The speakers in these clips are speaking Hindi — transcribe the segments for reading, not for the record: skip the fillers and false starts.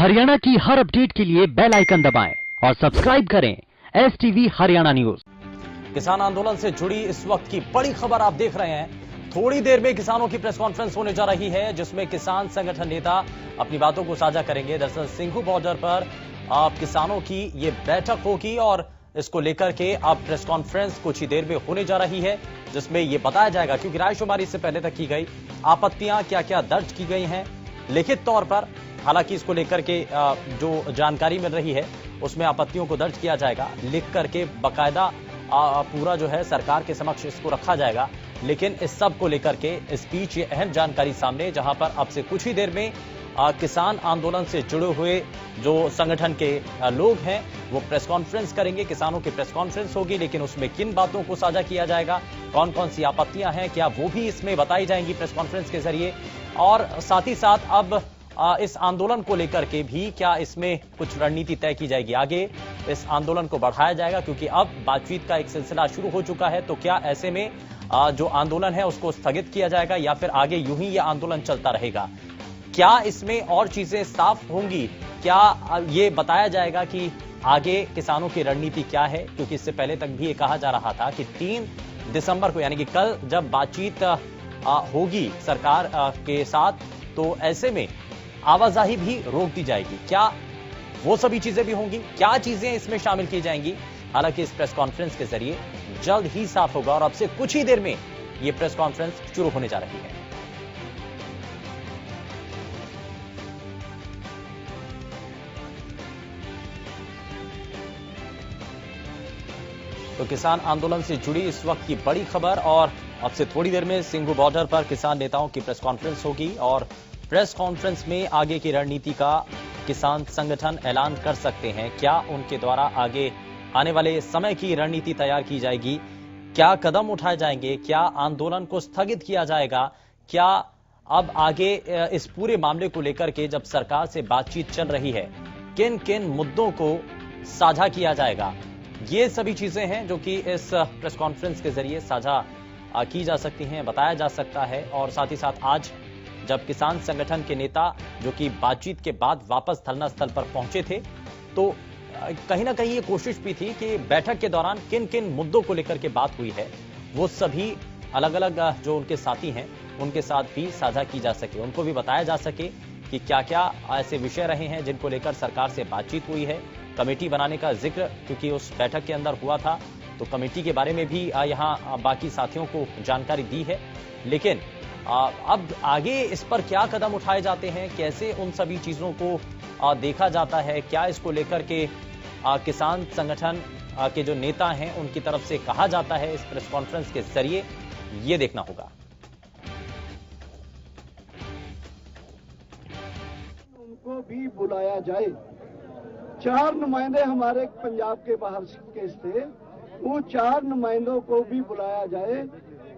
हरियाणा की हर अपडेट के लिए बेल आइकन दबाएं और सब्सक्राइब करें STV हरियाणा न्यूज। किसान आंदोलन से जुड़ी इस वक्त की बड़ी खबर आप देख रहे हैं। थोड़ी देर में किसानों की प्रेस कॉन्फ्रेंस होने जा रही है, जिसमें किसान संगठन नेता अपनी बातों को साझा करेंगे। दरअसल सिंघू बॉर्डर पर किसानों की ये बैठक होगी और इसको लेकर के अब प्रेस कॉन्फ्रेंस कुछ ही देर में होने जा रही है, जिसमें यह बताया जाएगा क्योंकि रायशुमारी से पहले तक की गई आपत्तियां क्या क्या दर्ज की गई हैं लिखित तौर पर। हालांकि इसको लेकर के जो जानकारी मिल रही है उसमें आपत्तियों को दर्ज किया जाएगा, लिख करके बकायदा पूरा जो है सरकार के समक्ष इसको रखा जाएगा। लेकिन इस सब को लेकर के इस बीच ये अहम जानकारी सामने, जहां पर अब से कुछ ही देर में किसान आंदोलन से जुड़े हुए जो संगठन के लोग हैं वो प्रेस कॉन्फ्रेंस करेंगे। किसानों की प्रेस कॉन्फ्रेंस होगी, लेकिन उसमें किन बातों को साझा किया जाएगा, कौन कौन सी आपत्तियां हैं, क्या वो भी इसमें बताई जाएंगी प्रेस कॉन्फ्रेंस के जरिए। और साथ ही साथ अब इस आंदोलन को लेकर के भी क्या इसमें कुछ रणनीति तय की जाएगी, आगे इस आंदोलन को बढ़ाया जाएगा क्योंकि अब बातचीत का एक सिलसिला शुरू हो चुका है। तो क्या ऐसे में जो आंदोलन है उसको स्थगित किया जाएगा या फिर आगे यूं ही यह आंदोलन चलता रहेगा? क्या इसमें और चीजें साफ होंगी? क्या ये बताया जाएगा कि आगे किसानों की रणनीति क्या है? क्योंकि इससे पहले तक भी ये कहा जा रहा था कि 3 दिसंबर को यानी कि कल जब बातचीत होगी सरकार के साथ, तो ऐसे में आवाजाही भी रोक दी जाएगी। क्या वो सभी चीजें भी होंगी? क्या चीजें इसमें शामिल की जाएंगी? हालांकि इस प्रेस कॉन्फ्रेंस के जरिए जल्द ही साफ होगा और अब से कुछ ही देर में यह प्रेस कॉन्फ्रेंस शुरू होने जा रही है। तो किसान आंदोलन से जुड़ी इस वक्त की बड़ी खबर, और अब से थोड़ी देर में सिंघू बॉर्डर पर किसान नेताओं की प्रेस कॉन्फ्रेंस होगी और प्रेस कॉन्फ्रेंस में आगे की रणनीति का किसान संगठन ऐलान कर सकते हैं। क्या उनके द्वारा आगे आने वाले समय की रणनीति तैयार की जाएगी? क्या कदम उठाए जाएंगे? क्या आंदोलन को स्थगित किया जाएगा? क्या अब आगे इस पूरे मामले को लेकर के जब सरकार से बातचीत चल रही है, किन किन मुद्दों को साझा किया जाएगा? ये सभी चीजें हैं जो कि इस प्रेस कॉन्फ्रेंस के जरिए साझा की जा सकती हैं, बताया जा सकता है। और साथ ही साथ आज जब किसान संगठन के नेता जो कि बातचीत के बाद वापस धरना स्थल पर पहुंचे थे, तो कहीं ना कहीं ये कोशिश भी थी कि बैठक के दौरान किन किन मुद्दों को लेकर के बात हुई है वो सभी अलग अलग जो उनके साथी हैं उनके साथ भी साझा की जा सके, उनको भी बताया जा सके कि क्या क्या ऐसे विषय रहे हैं जिनको लेकर सरकार से बातचीत हुई है। कमेटी बनाने का जिक्र क्योंकि उस बैठक के अंदर हुआ था, तो कमेटी के बारे में भी यहाँ बाकी साथियों को जानकारी दी है। लेकिन अब आगे इस पर क्या कदम उठाए जाते हैं, कैसे उन सभी चीजों को देखा जाता है, क्या इसको लेकर के किसान संगठन के जो नेता हैं उनकी तरफ से कहा जाता है इस प्रेस कॉन्फ्रेंस के जरिए, ये देखना होगा। उनको भी बुलाया जाए। 4 नुमाइंदे हमारे पंजाब के बाहर के थे, वो 4 नुमाइंदों को भी बुलाया जाए।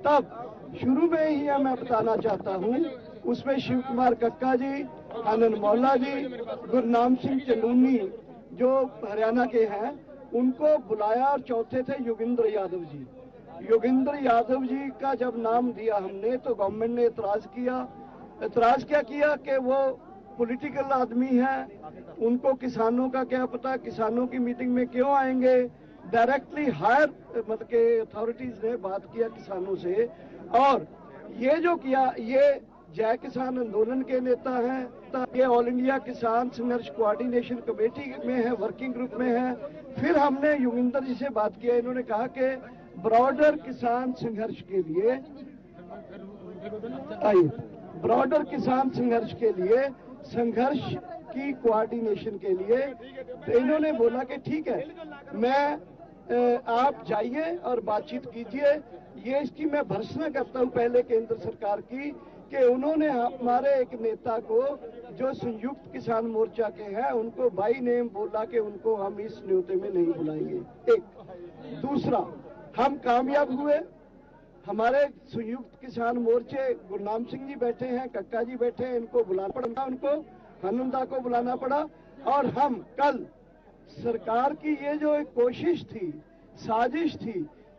तब शुरू में ही मैं बताना चाहता हूँ, उसमें शिव कुमार कक्का जी, आनंद मौला जी, गुरनाम सिंह चंदूनी जो हरियाणा के हैं उनको बुलाया, और चौथे थे योगेंद्र यादव जी। योगेंद्र यादव जी का जब नाम दिया हमने तो गवर्नमेंट ने एतराज क्या किया कि वो पॉलिटिकल आदमी है, उनको किसानों का क्या पता, किसानों की मीटिंग में क्यों आएंगे। डायरेक्टली हायर मतलब के अथॉरिटीज ने बात किया किसानों से, और ये जो किया ये जय किसान आंदोलन के नेता हैं, ये ऑल इंडिया किसान संघर्ष कोऑर्डिनेशन कमेटी में है, वर्किंग ग्रुप में है। फिर हमने योगेंद्र जी से बात किया, इन्होंने कहा कि ब्रॉडर किसान संघर्ष के लिए ब्रॉडर किसान संघर्ष के लिए संघर्ष की कोऑर्डिनेशन के लिए, तो इन्होंने बोला कि ठीक है, मैं आप जाइए और बातचीत कीजिए। ये इसकी मैं भर्त्सना करता हूं पहले केंद्र सरकार की कि उन्होंने हमारे एक नेता को जो संयुक्त किसान मोर्चा के हैं उनको बाई नेम बोला कि उनको हम इस न्योते में नहीं बुलाएंगे। एक दूसरा, हम कामयाब हुए, हमारे संयुक्त किसान मोर्चे गुरनाम सिंह जी बैठे हैं, कक्का जी बैठे हैं, इनको बुलाना पड़ा, उनको हनुमदा को बुलाना पड़ा। और हम कल सरकार की ये जो एक कोशिश थी, साजिश थी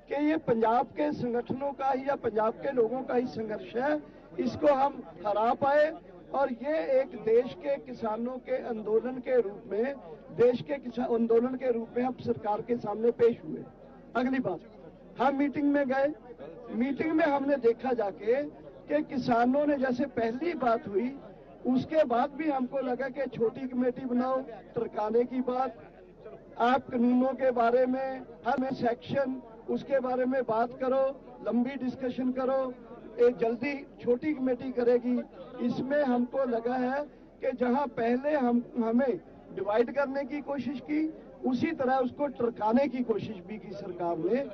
कि ये पंजाब के संगठनों का ही या पंजाब के लोगों का ही संघर्ष है, इसको हम हरा पाए और ये एक देश के किसानों के आंदोलन के रूप में, देश के आंदोलन के रूप में अब सरकार के सामने पेश हुए। अगली बात, हम मीटिंग में गए, मीटिंग में हमने देखा जाके कि किसानों ने, जैसे पहली बात हुई उसके बाद भी हमको लगा कि छोटी कमेटी बनाओ, टरकाने की बात, आप कानूनों के बारे में हमें सेक्शन उसके बारे में बात करो, लंबी डिस्कशन करो, एक जल्दी छोटी कमेटी करेगी। इसमें हमको लगा है कि जहां पहले हमें डिवाइड करने की कोशिश की, उसी तरह उसको टरकाने की कोशिश भी की सरकार ने।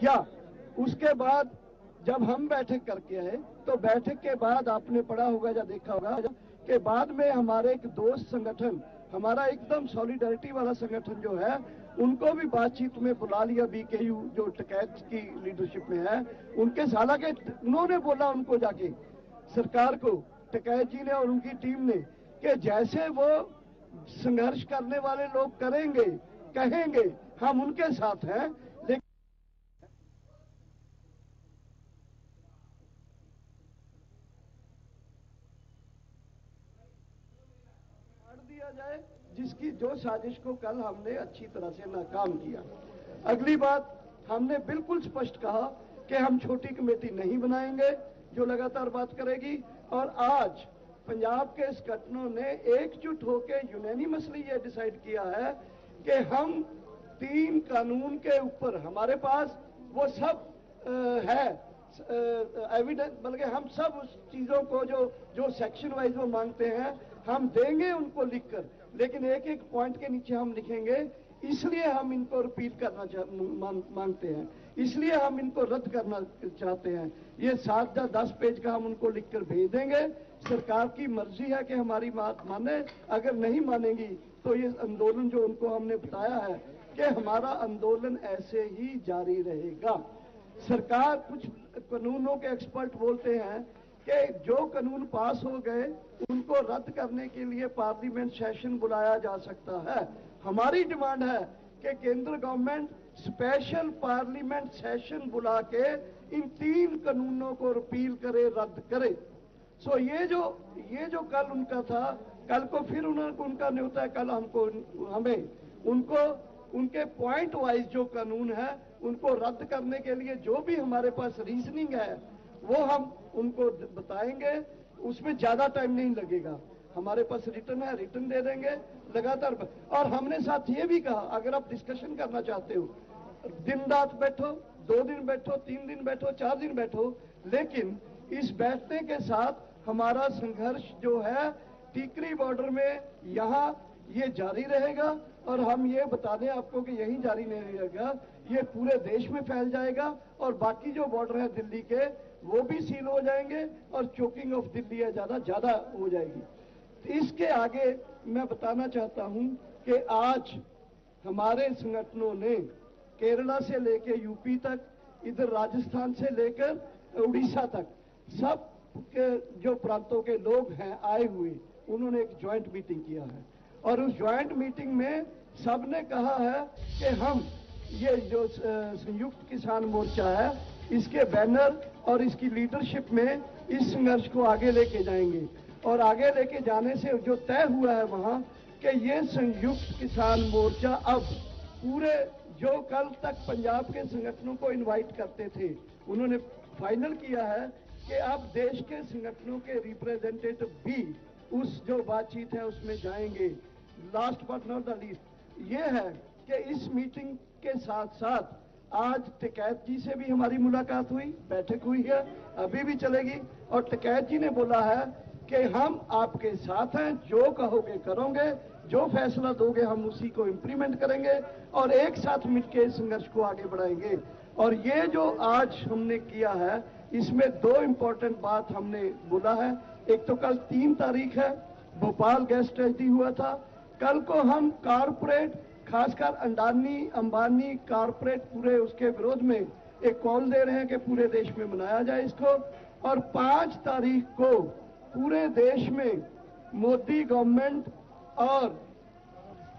या उसके बाद जब हम बैठक करके आए तो बैठक के बाद आपने पढ़ा होगा या देखा होगा कि बाद में हमारे एक दोस्त संगठन, हमारा एकदम सॉलिडारिटी वाला संगठन जो है, उनको भी बातचीत में बुला लिया, बीकेयू जो टिकैत की लीडरशिप में है उनके, हालांकि उन्होंने बोला उनको जाके सरकार को, टिकैत जी ने और उनकी टीम ने, कि जैसे वो संघर्ष करने वाले लोग करेंगे, कहेंगे, हम उनके साथ हैं। लेकिन दिया जाए जिसकी जो साजिश को कल हमने अच्छी तरह से नाकाम किया। अगली बात, हमने बिल्कुल स्पष्ट कहा कि हम छोटी कमेटी नहीं बनाएंगे जो लगातार बात करेगी। और आज पंजाब के संगठनों ने एकजुट होकर यूनानिमसली ये डिसाइड किया है कि हम 3 कानून के ऊपर, हमारे पास वो सब है एविडेंस, बल्कि हम सब उस चीजों को जो सेक्शन वाइज वो मांगते हैं हम देंगे उनको लिखकर, लेकिन एक एक पॉइंट के नीचे हम लिखेंगे, इसलिए हम इनको रिपीट करना मांगते हैं, इसलिए हम इनको रद्द करना चाहते हैं। ये 7 या 10 पेज का हम उनको लिखकर भेज देंगे। सरकार की मर्जी है कि हमारी बात माने, अगर नहीं मानेंगी तो ये आंदोलन जो उनको हमने बताया है कि हमारा आंदोलन ऐसे ही जारी रहेगा। सरकार, कुछ कानूनों के एक्सपर्ट बोलते हैं कि जो कानून पास हो गए उनको रद्द करने के लिए पार्लियामेंट सेशन बुलाया जा सकता है। हमारी डिमांड है कि केंद्र गवर्नमेंट स्पेशल पार्लियामेंट सेशन बुला के इन 3 कानूनों को रिपील करे, रद्द करे। सो ये जो कल उनका था, कल को फिर उनका न्योता है, कल हमें उनको उनके पॉइंट वाइज जो कानून है उनको रद्द करने के लिए जो भी हमारे पास रीजनिंग है वो हम उनको बताएंगे। उसमें ज्यादा टाइम नहीं लगेगा, हमारे पास रिटर्न है, रिटर्न दे देंगे लगातार। और हमने साथ ये भी कहा, अगर आप डिस्कशन करना चाहते हो, दिन रात बैठो, 2 दिन बैठो, 3 दिन बैठो, 4 दिन बैठो, लेकिन इस बैठने के साथ हमारा संघर्ष जो है टीकरी बॉर्डर में यहाँ ये जारी रहेगा। और हम ये बता दें आपको कि यही जारी नहीं रहेगा, ये पूरे देश में फैल जाएगा और बाकी जो बॉर्डर है दिल्ली के वो भी सील हो जाएंगे और चोकिंग ऑफ दिल्ली है ज्यादा हो जाएगी। इसके आगे मैं बताना चाहता हूं कि आज हमारे संगठनों ने केरला से लेकर यूपी तक, इधर राजस्थान से लेकर उड़ीसा तक, सब के जो प्रांतों के लोग हैं आए हुए, उन्होंने एक ज्वाइंट मीटिंग किया है। और उस ज्वाइंट मीटिंग में सबने कहा है कि हम ये जो संयुक्त किसान मोर्चा है, इसके बैनर और इसकी लीडरशिप में इस संघर्ष को आगे लेके जाएंगे। और आगे लेके जाने से जो तय हुआ है वहां कि ये संयुक्त किसान मोर्चा अब पूरे, जो कल तक पंजाब के संगठनों को इनवाइट करते थे, उन्होंने फाइनल किया है कि अब देश के संगठनों के रिप्रेजेंटेटिव भी उस जो बातचीत है उसमें जाएंगे। Last but not the least ये है कि इस मीटिंग के साथ साथ आज टिकैत जी से भी हमारी मुलाकात हुई, बैठक हुई है, अभी भी चलेगी। और टिकैत जी ने बोला है कि हम आपके साथ हैं, जो कहोगे करोगे, जो फैसला दोगे हम उसी को इम्प्लीमेंट करेंगे और एक साथ मिलकर इस संघर्ष को आगे बढ़ाएंगे। और ये जो आज हमने किया है, इसमें 2 इंपॉर्टेंट बात हमने बोला है। एक तो कल 3 तारीख है, भोपाल गैस ट्रेजेडी हुआ था। कल को हम कारपोरेट, खासकर अडानी अंबानी कारपोरेट, पूरे उसके विरोध में एक कॉल दे रहे हैं कि पूरे देश में मनाया जाए इसको। और 5 तारीख को पूरे देश में मोदी गवर्नमेंट और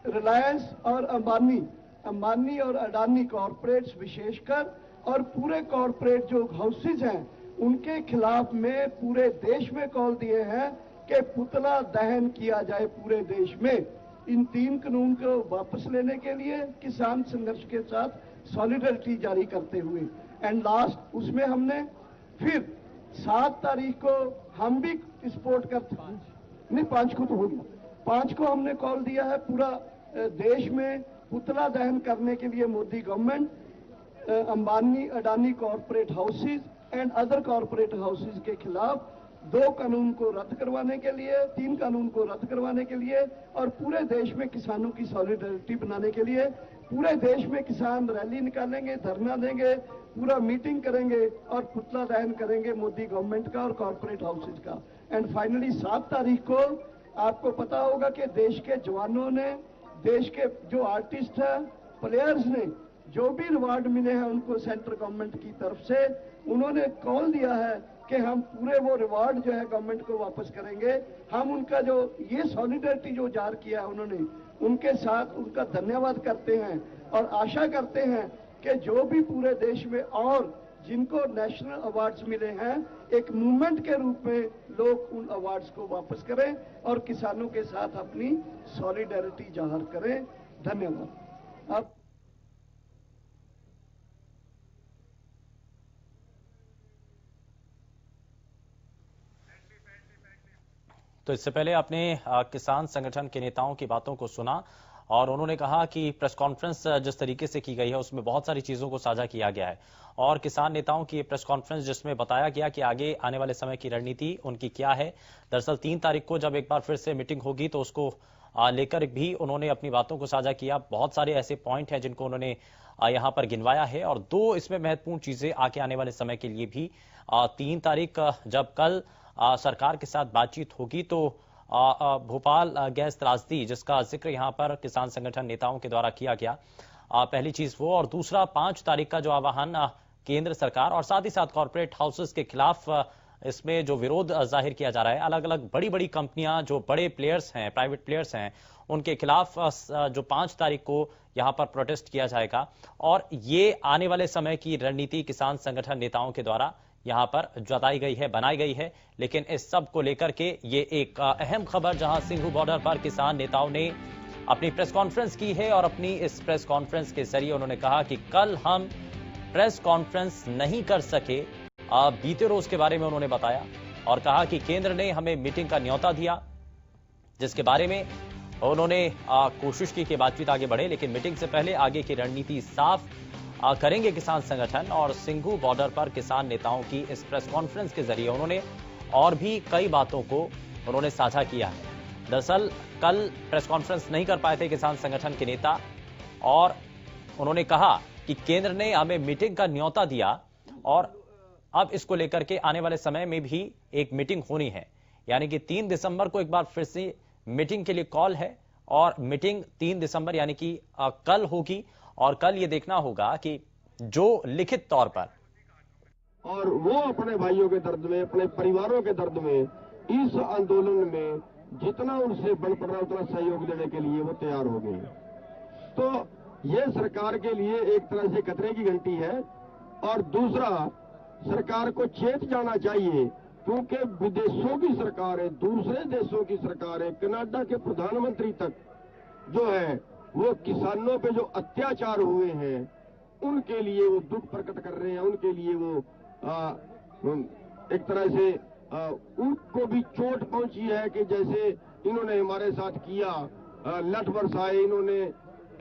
रिलायंस और अंबानी और अडानी कॉरपोरेट्स विशेषकर, और पूरे कॉरपोरेट जो हाउसेज हैं उनके खिलाफ में पूरे देश में कॉल दिए हैं कि पुतला दहन किया जाए पूरे देश में। इन 3 कानून को वापस लेने के लिए किसान संघर्ष के साथ सॉलिडरिटी जारी करते हुए एंड लास्ट उसमें हमने फिर 7 तारीख को हम भी सपोर्ट करते हैं, नहीं 5 को तो हो गया, 5 को हमने कॉल दिया है पूरा देश में पुतला दहन करने के लिए Modi government Ambani Adani corporate houses and other corporate houses के खिलाफ 2 कानून को रद्द करवाने के लिए, 3 कानून को रद्द करवाने के लिए और पूरे देश में किसानों की सॉलिडरिटी बनाने के लिए पूरे देश में किसान रैली निकालेंगे, धरना देंगे, पूरा मीटिंग करेंगे और पुतला दहन करेंगे मोदी गवर्नमेंट का और कॉरपोरेट हाउसेज का। एंड फाइनली 7 तारीख को आपको पता होगा कि देश के जवानों ने, देश के जो आर्टिस्ट हैं, प्लेयर्स ने जो भी रिवार्ड मिले हैं उनको सेंट्रल गवर्नमेंट की तरफ से, उन्होंने कॉल दिया है कि हम पूरे वो रिवार्ड जो है गवर्नमेंट को वापस करेंगे। हम उनका जो ये सॉलिडरिटी जो जाहिर किया है उन्होंने, उनके साथ उनका धन्यवाद करते हैं और आशा करते हैं कि जो भी पूरे देश में और जिनको नेशनल अवार्ड्स मिले हैं एक मूवमेंट के रूप में लोग उन अवार्ड्स को वापस करें और किसानों के साथ अपनी सॉलिडरिटी जाहिर करें। धन्यवाद। अब तो इससे पहले आपने किसान संगठन के नेताओं की बातों को सुना और उन्होंने कहा कि प्रेस कॉन्फ्रेंस जिस तरीके से की गई है उसमें बहुत सारी चीजों को साझा किया गया है और किसान नेताओं की प्रेस कॉन्फ्रेंस जिसमें बताया गया कि आगे आने वाले समय की रणनीति उनकी क्या है। दरअसल 3 तारीख को जब एक बार फिर से मीटिंग होगी तो उसको लेकर भी उन्होंने अपनी बातों को साझा किया। बहुत सारे ऐसे पॉइंट हैं जिनको उन्होंने यहां पर गिनवाया है और 2 इसमें महत्वपूर्ण चीजें आगे आने वाले समय के लिए भी 3 तारीख जब कल सरकार के साथ बातचीत होगी तो भोपाल गैस त्रासदी जिसका जिक्र यहां पर किसान संगठन नेताओं के द्वारा किया गया, पहली चीज वो, और दूसरा 5 तारीख का जो आह्वान केंद्र सरकार और साथ ही साथ कॉर्पोरेट हाउसेस के खिलाफ इसमें जो विरोध जाहिर किया जा रहा है, अलग अलग बड़ी बड़ी कंपनियां जो बड़े प्लेयर्स हैं, प्राइवेट प्लेयर्स हैं, उनके खिलाफ जो 5 तारीख को यहां पर प्रोटेस्ट किया जाएगा और ये आने वाले समय की रणनीति किसान संगठन नेताओं के द्वारा यहां पर जताई गई है, बनाई गई है। लेकिन इस सब को लेकर के ये एक अहम खबर जहां सिंघू बॉर्डर पर किसान नेताओं ने अपनी प्रेस कॉन्फ्रेंस की है और अपनी इस प्रेस कॉन्फ्रेंस के जरिए उन्होंने कहा कि कल हम प्रेस कॉन्फ्रेंस नहीं कर सके, बीते रोज के बारे में उन्होंने बताया और कहा कि केंद्र ने हमें मीटिंग का न्योता दिया जिसके बारे में उन्होंने कोशिश की कि बातचीत आगे बढ़े, लेकिन मीटिंग से पहले आगे की रणनीति साफ करेंगे किसान संगठन। और सिंघू बॉर्डर पर किसान नेताओं की इस प्रेस कॉन्फ्रेंस के जरिए उन्होंने और भी कई बातों को उन्होंने साझा किया है। दरअसल कल प्रेस कॉन्फ्रेंस नहीं कर पाए थे किसान संगठन के नेता और उन्होंने कहा कि केंद्र ने हमें मीटिंग का न्योता दिया और अब इसको लेकर के आने वाले समय में भी एक मीटिंग होनी है, यानी कि 3 दिसंबर को एक बार फिर से मीटिंग के लिए कॉल है और मीटिंग 3 दिसंबर यानी कि कल होगी और कल ये देखना होगा कि जो लिखित तौर पर और वो अपने भाइयों के दर्द में, अपने परिवारों के दर्द में, इस आंदोलन में जितना उनसे बन पड़ रहा है उतना सहयोग देने के लिए वो तैयार हो गए। तो ये सरकार के लिए एक तरह से खतरे की घंटी है और दूसरा सरकार को चेत जाना चाहिए क्योंकि विदेशों की सरकार है, दूसरे देशों की सरकार है, कनाडा के प्रधानमंत्री तक जो है वो किसानों पे जो अत्याचार हुए हैं उनके लिए वो दुख प्रकट कर रहे हैं, उनके लिए वो एक तरह से उनको भी चोट पहुंची है कि जैसे इन्होंने हमारे साथ किया, लठ बरसाए, इन्होंने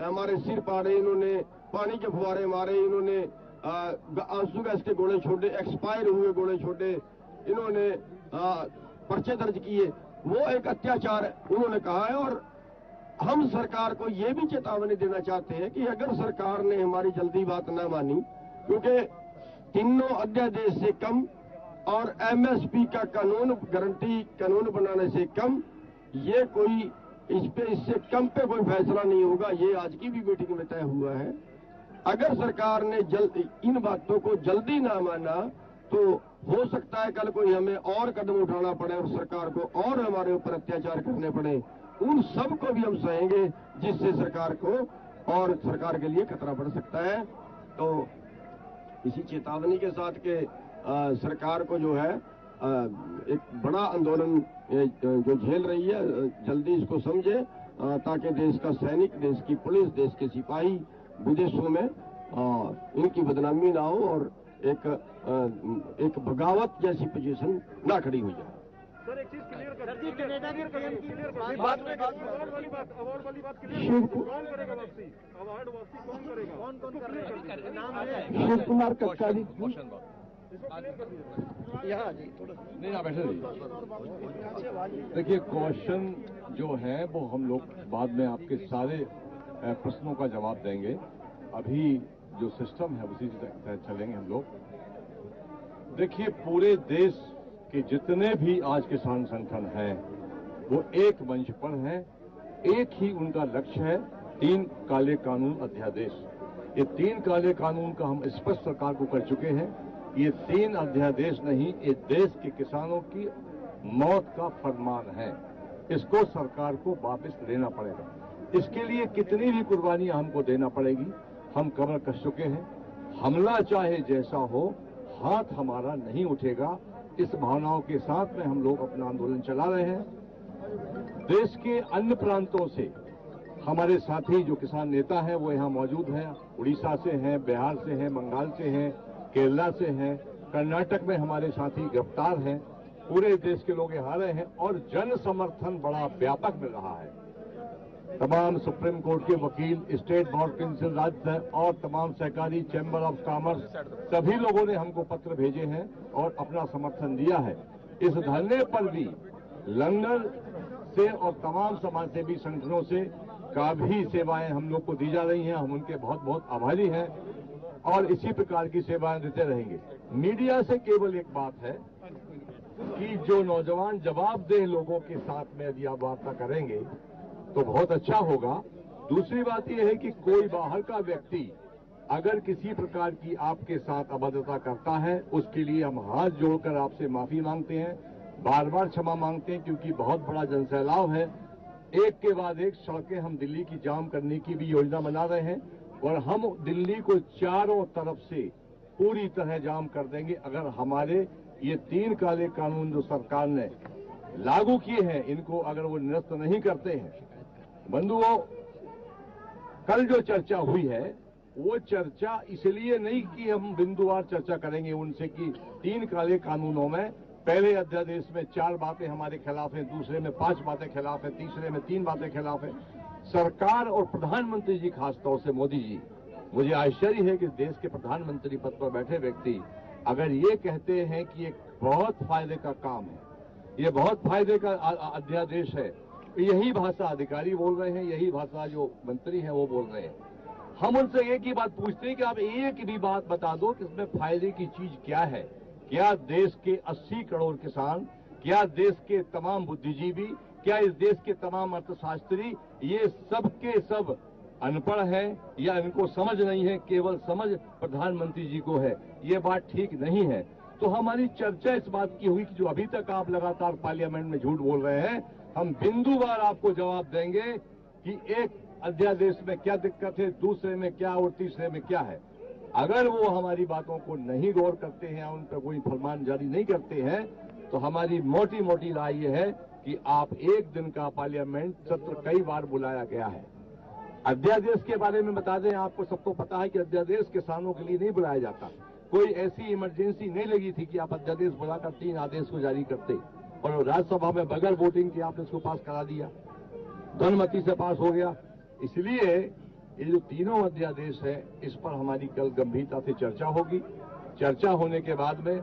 हमारे सिर पाड़े, इन्होंने पानी के फुहारे मारे, इन्होंने आंसू गैस के गोले छोड़े, एक्सपायर हुए गोले छोड़े, इन्होंने पर्चे दर्ज किए, वो एक अत्याचार उन्होंने कहा है। और हम सरकार को ये भी चेतावनी देना चाहते हैं कि अगर सरकार ने हमारी जल्दी बात न मानी, क्योंकि तीनों अध्यादेश से कम और एमएसपी का कानून, गारंटी कानून बनाने से कम, ये कोई इससे कम पे कोई फैसला नहीं होगा, ये आज की भी मीटिंग में तय हुआ है। अगर सरकार ने इन बातों को जल्दी ना माना तो हो सकता है कल कोई हमें और कदम उठाना पड़े और सरकार को और हमारे ऊपर अत्याचार करने पड़े। उन सब को भी हम सहेंगे जिससे सरकार को और सरकार के लिए खतरा बढ़ सकता है। तो इसी चेतावनी के साथ के सरकार को जो है एक बड़ा आंदोलन जो झेल रही है, जल्दी इसको समझे ताकि देश का सैनिक, देश की पुलिस, देश के सिपाही विदेशों में इनकी बदनामी ना हो और एक बगावत जैसी पोजीशन ना खड़ी हो जाए। सर एक चीज क्लियर कर अवार्ड वाली बात क्लियर कौन करेगा वापसी? अवार्ड वापसी कौन करेगा? कौन करेगा? नाम है शिव कुमार कक्काड़ी। नहीं, आप बैठे रहिए। देखिए, क्वेश्चन जो है वो हम लोग बाद में आपके सारे प्रश्नों का जवाब देंगे। अभी जो सिस्टम है उसी तरह चलेंगे हम लोग। देखिए, पूरे देश के जितने भी आज किसान संगठन हैं वो एक मंच पर हैं। एक ही उनका लक्ष्य है, 3 काले कानून अध्यादेश। ये 3 काले कानून का हम स्पष्ट सरकार को कर चुके हैं। ये 3 अध्यादेश नहीं, ये देश के किसानों की मौत का फरमान है। इसको सरकार को वापस लेना पड़ेगा। इसके लिए कितनी भी कुर्बानियां हमको देना पड़ेगी, हम कमर कस चुके हैं। हमला चाहे जैसा हो, हाथ हमारा नहीं उठेगा। इस भावनाओं के साथ में हम लोग अपना आंदोलन चला रहे हैं। देश के अन्य प्रांतों से हमारे साथी जो किसान नेता हैं वो यहाँ मौजूद हैं। उड़ीसा से हैं, बिहार से हैं, बंगाल से हैं, केरला से हैं, कर्नाटक में हमारे साथी गिरफ्तार हैं। पूरे देश के लोग यहाँ रहे हैं और जन समर्थन बड़ा व्यापक मिल रहा है। तमाम सुप्रीम कोर्ट के वकील, स्टेट बार काउंसिल राज्य और तमाम सहकारी चैम्बर ऑफ कॉमर्स, सभी लोगों ने हमको पत्र भेजे हैं और अपना समर्थन दिया है। इस धरने पर भी लंदन से और तमाम समाजसेवी संगठनों से का भी सेवाएं हम लोग को दी जा रही हैं। हम उनके बहुत बहुत आभारी हैं और इसी प्रकार की सेवाएं देते रहेंगे। मीडिया से केवल एक बात है कि जो नौजवान जवाबदेह लोगों के साथ में यदि आप वार्ता करेंगे तो बहुत अच्छा होगा। दूसरी बात यह है कि कोई बाहर का व्यक्ति अगर किसी प्रकार की आपके साथ अभद्रता करता है, उसके लिए हम हाथ जोड़कर आपसे माफी मांगते हैं, बार बार क्षमा मांगते हैं, क्योंकि बहुत बड़ा जनसैलाब है। एक के बाद एक सड़कें हम दिल्ली की जाम करने की भी योजना बना रहे हैं और हम दिल्ली को चारों तरफ से पूरी तरह जाम कर देंगे अगर हमारे ये 3 काले कानून जो सरकार ने लागू किए हैं इनको अगर वो निरस्त नहीं करते हैं। बंधुओं, कल जो चर्चा हुई है वो चर्चा इसलिए नहीं कि हम बिंदुवार चर्चा करेंगे उनसे कि 3 काले कानूनों में पहले अध्यादेश में 4 बातें हमारे खिलाफ हैं, दूसरे में 5 बातें खिलाफ हैं, तीसरे में 3 बातें खिलाफ हैं। सरकार और प्रधानमंत्री जी, खासतौर से मोदी जी, मुझे आश्चर्य है कि देश के प्रधानमंत्री पद पर बैठे व्यक्ति अगर ये कहते हैं कि ये बहुत फायदे का काम है, ये बहुत फायदे का अध्यादेश है, यही भाषा अधिकारी बोल रहे हैं, यही भाषा जो मंत्री हैं वो बोल रहे हैं। हम उनसे एक ही बात पूछते हैं कि आप एक भी बात बता दो कि इसमें फायदे की चीज क्या है। क्या देश के 80 करोड़ किसान, क्या देश के तमाम बुद्धिजीवी, क्या इस देश के तमाम अर्थशास्त्री ये सब के सब अनपढ़ हैं या इनको समझ नहीं है? केवल समझ प्रधानमंत्री जी को है। ये बात ठीक नहीं है। तो हमारी चर्चा इस बात की हुई कि जो अभी तक आप लगातार पार्लियामेंट में झूठ बोल रहे हैं, हम बिंदुवार आपको जवाब देंगे कि एक अध्यादेश में क्या दिक्कत है, दूसरे में क्या और तीसरे में क्या है। अगर वो हमारी बातों को नहीं गौर करते हैं, उन पर कोई फरमान जारी नहीं करते हैं, तो हमारी मोटी मोटी राय ये है कि आप एक दिन का पार्लियामेंट सत्र कई बार बुलाया गया है। अध्यादेश के बारे में बता दें, आपको सबको पता है कि अध्यादेश किसानों के लिए नहीं बुलाया जाता। कोई ऐसी इमरजेंसी नहीं लगी थी कि आप अध्यादेश बुलाकर 3 आदेश को जारी करते और राज्यसभा में बगैर वोटिंग के आपने इसको पास करा दिया, ध्वनिमति से पास हो गया। इसलिए ये जो तीनों अध्यादेश है इस पर हमारी कल गंभीरता से चर्चा होगी। चर्चा होने के बाद में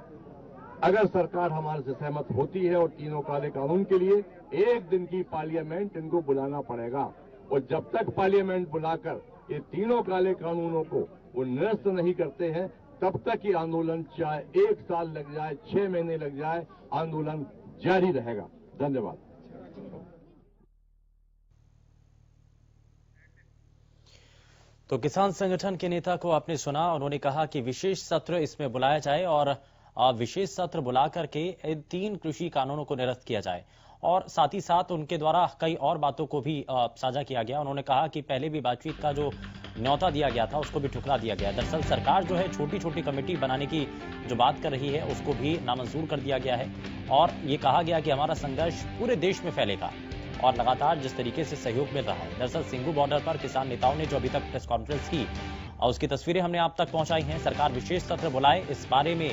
अगर सरकार हमारे से सहमत होती है और तीनों काले कानून के लिए एक दिन की पार्लियामेंट इनको बुलाना पड़ेगा और जब तक पार्लियामेंट बुलाकर ये तीनों काले कानूनों को वो निरस्त नहीं करते हैं तब तक ये आंदोलन चाहे 1 साल लग जाए, 6 महीने लग जाए, आंदोलन जारी रहेगा। धन्यवाद। तो किसान संगठन के नेता को आपने सुना, उन्होंने कहा कि विशेष सत्र इसमें बुलाया जाए और विशेष सत्र बुला करके इन 3 कृषि कानूनों को निरस्त किया जाए और साथ ही साथ उनके द्वारा कई और बातों को भी साझा किया गया। उन्होंने कहा कि पहले भी बातचीत का जो न्योता दिया गया था उसको भी ठुकरा दिया गया। दरअसल सरकार जो है छोटी छोटी कमेटी बनाने की जो बात कर रही है उसको भी नामंजूर कर दिया गया है और ये कहा गया कि हमारा संघर्ष पूरे देश में फैलेगा और लगातार जिस तरीके से सहयोग मिल रहा है। दरअसल सिंघू बॉर्डर पर किसान नेताओं ने जो अभी तक प्रेस कॉन्फ्रेंस की और उसकी तस्वीरें हमने आप तक पहुंचाई हैं। सरकार विशेष सत्र बुलाए, इस बारे में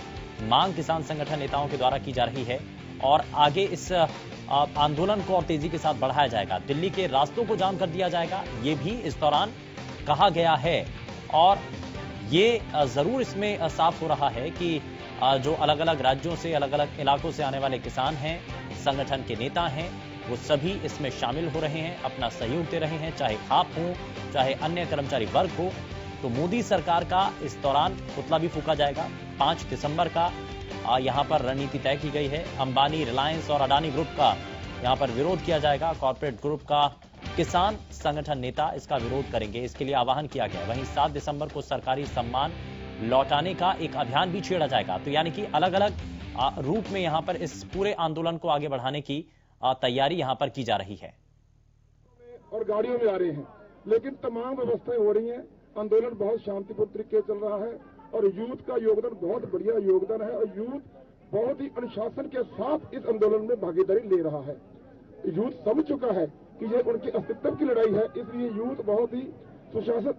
मांग किसान संगठन नेताओं के द्वारा की जा रही है और आगे इस आंदोलन को और तेजी के साथ बढ़ाया जाएगा। दिल्ली के रास्तों को जाम कर दिया जाएगा, ये भी इस दौरान कहा गया है और ये जरूर इसमें साफ हो रहा है कि जो अलग अलग राज्यों से, अलग अलग इलाकों से आने वाले किसान हैं, संगठन के नेता हैं, वो सभी इसमें शामिल हो रहे हैं, अपना सहयोग दे रहे हैं, चाहे खाप हो, चाहे अन्य कर्मचारी वर्ग हो। तो मोदी सरकार का इस दौरान पुतला भी फूंका जाएगा। 5 दिसंबर का यहां पर रणनीति तय की गई है। अंबानी, रिलायंस और अडानी ग्रुप का यहां पर विरोध किया जाएगा। कॉर्पोरेट ग्रुप का किसान संगठन नेता इसका विरोध करेंगे, इसके लिए आह्वान किया गया है। वहीं 7 दिसंबर को सरकारी सम्मान लौटाने का एक अभियान भी छेड़ा जाएगा। तो यानी कि अलग अलग रूप में यहां पर इस पूरे आंदोलन को आगे बढ़ाने की तैयारी यहां पर की जा रही है और गाड़ियों में आ रहे हैं, लेकिन तमाम व्यवस्थाएं हो रही हैं। आंदोलन बहुत शांतिपूर्ण तरीके से चल रहा है और यूथ का योगदान बहुत बढ़िया योगदान है और यूथ बहुत ही अनुशासन के साथ इस आंदोलन में भागीदारी ले रहा है। यूथ समझ चुका है कि ये उनके अस्तित्व की लड़ाई है, इसलिए यूथ बहुत ही सुशासित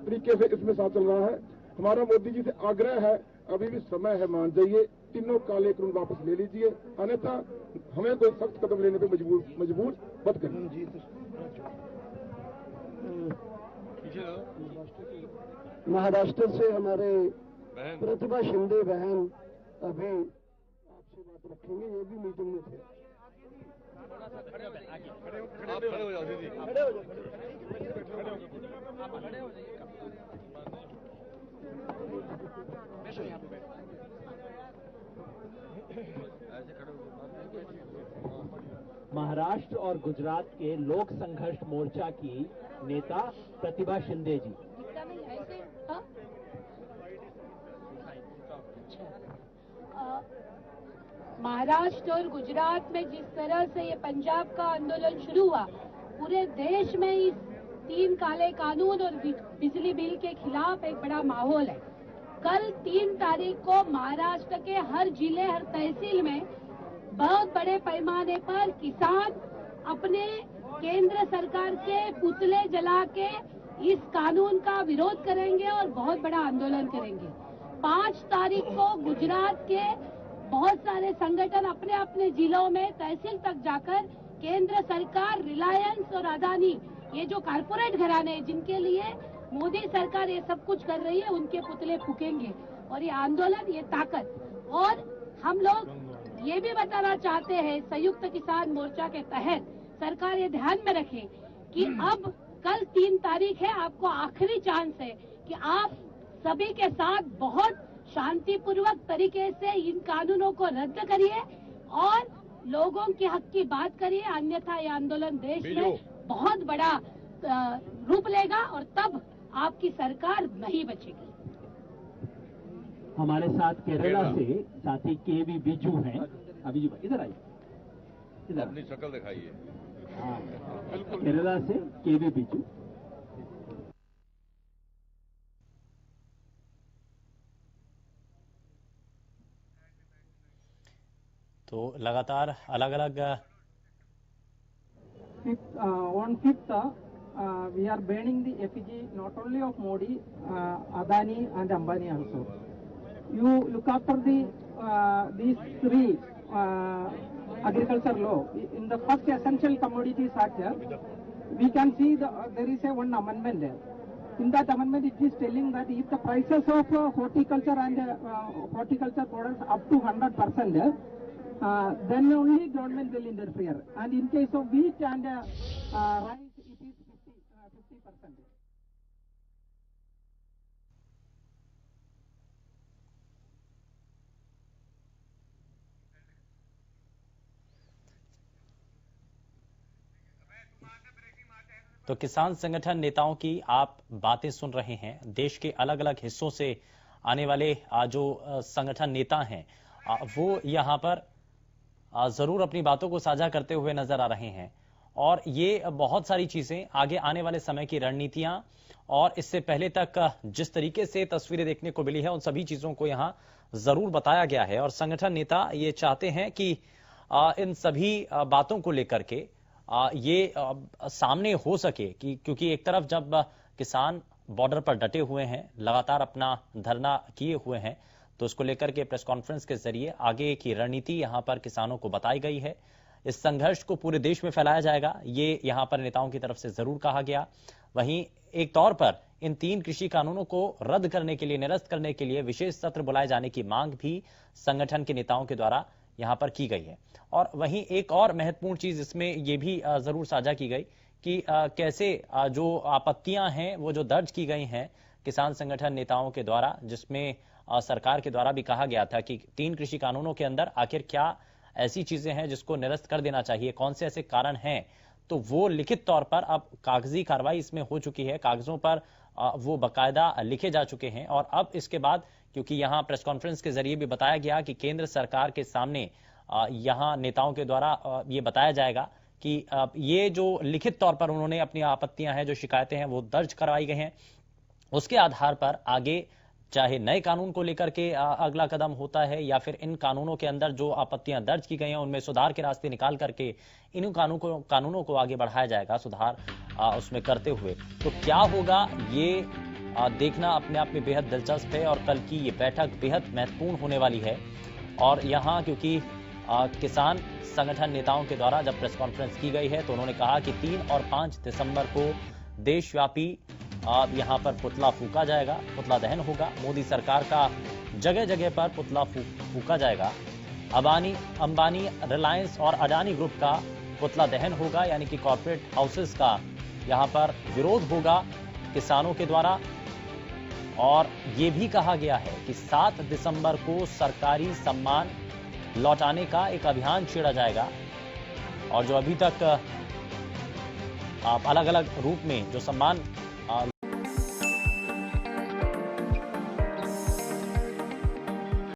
तरीके से इसमें साथ चल रहा है। हमारा मोदी जी से आग्रह है, अभी भी समय है, मान जाइए, तीनों काले कानून वापस ले लीजिए, अन्यथा हमें कोई सख्त कदम लेने पे मजबूर मत करिए। महाराष्ट्र से हमारे प्रतिभा शिंदे बहन अभी आपसे बात रखेंगे, ये भी मीटिंग में थे। खड़े हो जाओ दीदी। महाराष्ट्र और गुजरात के लोक संघर्ष मोर्चा की नेता प्रतिभा शिंदे जी। महाराष्ट्र और गुजरात में जिस तरह से ये पंजाब का आंदोलन शुरू हुआ, पूरे देश में इस 3 काले कानून और बिजली बिल के खिलाफ एक बड़ा माहौल है। कल 3 तारीख को महाराष्ट्र के हर जिले, हर तहसील में बहुत बड़े पैमाने पर किसान अपने केंद्र सरकार के पुतले जला के इस कानून का विरोध करेंगे और बहुत बड़ा आंदोलन करेंगे। 5 तारीख को गुजरात के बहुत सारे संगठन अपने अपने जिलों में तहसील तक जाकर केंद्र सरकार, रिलायंस और अदानी, ये जो कारपोरेट घराने जिनके लिए मोदी सरकार ये सब कुछ कर रही है, उनके पुतले फूकेंगे। और ये आंदोलन, ये ताकत, और हम लोग ये भी बताना चाहते हैं संयुक्त किसान मोर्चा के तहत सरकार ये ध्यान में रखे कि अब कल 3 तारीख है, आपको आखिरी चांस है कि आप सभी के साथ बहुत शांतिपूर्वक तरीके से इन कानूनों को रद्द करिए और लोगों के हक की बात करिए, अन्यथा ये आंदोलन देश में बहुत बड़ा रूप लेगा और तब आपकी सरकार नहीं बचेगी। हमारे साथ केरला से साथी केवी बिजू हैं। अभी इधर आइए, इधर अपनी शक्ल दिखाइए। हाँ, केरला से केवी बिजू। तो लगातार अलग अलग on 5th, we are banning the effigy not only of Modi, Adani and Ambani also. You look after these 3 agriculture law. In the first essential commodities act, we can see there is one amendment there. In that amendment, it is telling that if the prices of horticulture and horticulture products up to 100%, then only government will interfere. And in case of wheat and rice, it is 50%. तो किसान संगठन नेताओं की आप बातें सुन रहे हैं। देश के अलग अलग हिस्सों से आने वाले जो संगठन नेता हैं वो यहां पर जरूर अपनी बातों को साझा करते हुए नजर आ रहे हैं और ये बहुत सारी चीजें आगे आने वाले समय की रणनीतियां और इससे पहले तक जिस तरीके से तस्वीरें देखने को मिली है उन सभी चीजों को यहां जरूर बताया गया है। और संगठन नेता ये चाहते हैं कि इन सभी बातों को लेकर के ये सामने हो सके कि क्योंकि एक तरफ जब किसान बॉर्डर पर डटे हुए हैं, लगातार अपना धरना किए हुए हैं, तो उसको लेकर के प्रेस कॉन्फ्रेंस के जरिए आगे की रणनीति यहां पर किसानों को बताई गई है। इस संघर्ष को पूरे देश में फैलाया जाएगा, ये यहां पर नेताओं की तरफ से जरूर कहा गया। वहीं एक तौर पर इन 3 कृषि कानूनों को रद्द करने के लिए, निरस्त करने के लिए विशेष सत्र बुलाए जाने की मांग भी संगठन के नेताओं के द्वारा यहां पर की गई है। और वहीं एक और महत्वपूर्ण चीज इसमें यह भी जरूर साझा की गई कि कैसे जो आपत्तियां हैं वो जो दर्ज की गई हैं किसान संगठन नेताओं के द्वारा, जिसमें सरकार के द्वारा भी कहा गया था कि 3 कृषि कानूनों के अंदर आखिर क्या ऐसी चीजें हैं जिसको निरस्त कर देना चाहिए, कौन से ऐसे कारण हैं, तो वो लिखित तौर पर अब कागजी कार्रवाई इसमें हो चुकी है, कागजों पर वो बकायदा लिखे जा चुके हैं। और अब इसके बाद क्योंकि यहां प्रेस कॉन्फ्रेंस के जरिए भी बताया गया कि केंद्र सरकार के सामने यहां नेताओं के द्वारा ये बताया जाएगा कि ये जो लिखित तौर पर उन्होंने अपनी आपत्तियां हैं, जो शिकायतें हैं वो दर्ज करवाई गई हैं, उसके आधार पर आगे चाहे नए कानून को लेकर के अगला कदम होता है या फिर इन कानूनों के अंदर जो आपत्तियां दर्ज की गई हैं उनमें सुधार के रास्ते निकाल करके इन कानूनों को आगे बढ़ाया जाएगा, सुधार उसमें करते हुए। तो क्या होगा ये देखना अपने आप में बेहद दिलचस्प है और कल की ये बैठक बेहद महत्वपूर्ण होने वाली है। और यहाँ क्योंकि किसान संगठन नेताओं के द्वारा जब प्रेस कॉन्फ्रेंस की गई है तो उन्होंने कहा कि 3 और 5 दिसंबर को देशव्यापी यहां पर पुतला फूका जाएगा, पुतला दहन होगा। मोदी सरकार का जगह जगह पर पुतला फूका जाएगा। अंबानी, रिलायंस और अडानी ग्रुप का पुतला दहन होगा, यानी कि कॉर्पोरेट हाउसेस का यहां पर विरोध होगा किसानों के द्वारा। और यह भी कहा गया है कि 7 दिसंबर को सरकारी सम्मान लौटाने का एक अभियान छेड़ा जाएगा। और जो अभी तक अलग अलग रूप में जो सम्मान